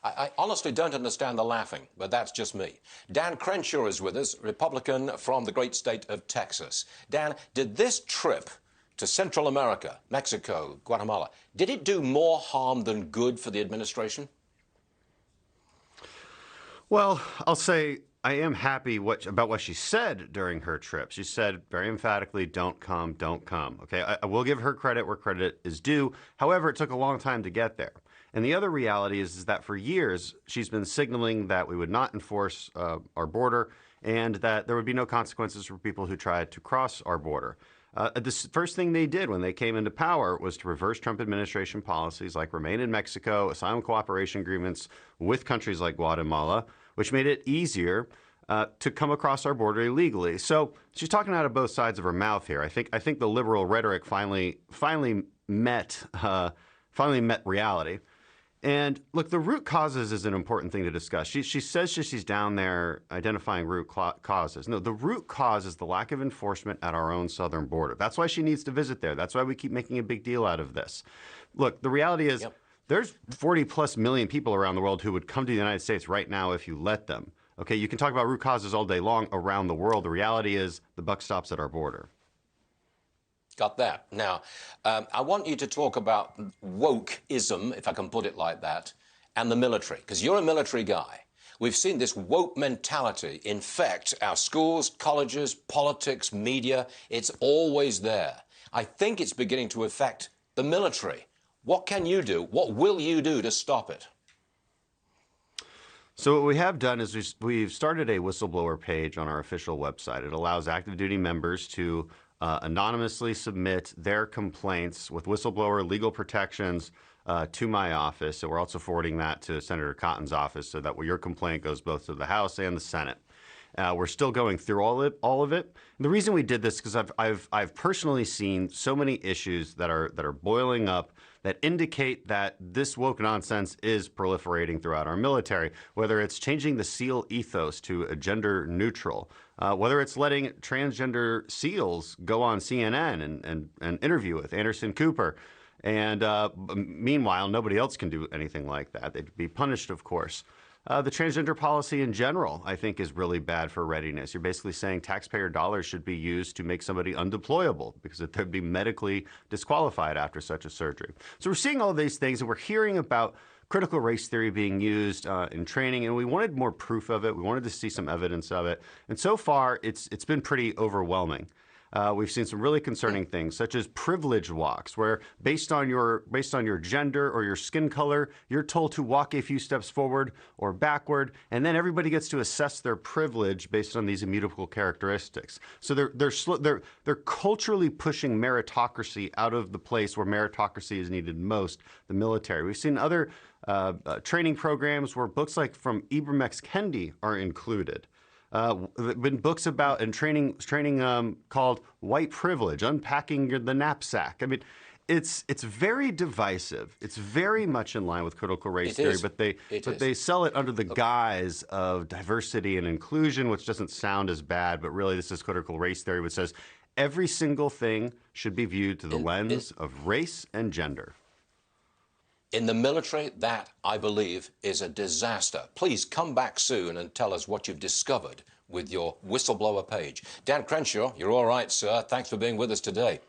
I honestly don't understand the laughing, but that's just me. Dan Crenshaw is with us, Republican from the great state of Texas. Dan, did this trip to Central America, Mexico, Guatemala, did it do more harm than good for the administration? Well, I'll say I am happy about what she said during her trip. She said very emphatically, don't come, don't come. Okay, I will give her credit where credit is due. However, it took a long time to get there. And the other reality is that for years, she's been signaling that we would not enforce our border and that there would be no consequences for people who tried to cross our border. The first thing they did when they came into power was to reverse Trump administration policies like Remain in Mexico, asylum cooperation agreements with countries like Guatemala, which made it easier to come across our border illegally. So she's talking out of both sides of her mouth here. I think the liberal rhetoric finally met reality. And look, the root causes is an important thing to discuss. She says she's down there identifying root causes. No, the root cause is the lack of enforcement at our own southern border. That's why she needs to visit there. That's why we keep making a big deal out of this. Look, the reality is there's 40+ million people around the world who would come to the United States right now if you let them. Okay, you can talk about root causes all day long around the world. The reality is the buck stops at our border. Got that. Now, I want you to talk about wokeism, if I can put it like that, and the military, because you're a military guy. We've seen this woke mentality infect our schools, colleges, politics, media. It's always there. I think it's beginning to affect the military. What can you do? What will you do to stop it? So what we have done is we've started a whistleblower page on our official website. It allows active duty members to anonymously submit their complaints with whistleblower legal protections to my office. So we're also forwarding that to Senator Cotton's office so that your complaint goes both to the House and the Senate. We're still going through all of it. And the reason we did this is because I've personally seen so many issues that are boiling up that indicate that this woke nonsense is proliferating throughout our military, whether it's changing the SEAL ethos to a gender neutral, whether it's letting transgender SEALs go on CNN and interview with Anderson Cooper. And meanwhile, nobody else can do anything like that. They'd be punished, of course. The transgender policy in general, I think, is really bad for readiness. You're basically saying taxpayer dollars should be used to make somebody undeployable because they'd be medically disqualified after such a surgery. So we're seeing all these things, and we're hearing about critical race theory being used in training, and we wanted more proof of it. We wanted to see some evidence of it. And so far, it's been pretty overwhelming. We've seen some really concerning things, such as privilege walks, where based on your gender or your skin color, you're told to walk a few steps forward or backward, and then everybody gets to assess their privilege based on these immutable characteristics. So they're culturally pushing meritocracy out of the place where meritocracy is needed most, the military. We've seen other training programs where books like from Ibram X. Kendi are included. Been books about and training called White Privilege, Unpacking the Knapsack. I mean, it's very divisive. It's very much in line with critical race theory, but they sell it under the guise of diversity and inclusion, which doesn't sound as bad, but really this is critical race theory, which says every single thing should be viewed through the lens of race and gender. In the military, that, I believe, is a disaster. Please come back soon and tell us what you've discovered with your whistleblower page. Dan Crenshaw, you're all right, sir. Thanks for being with us today.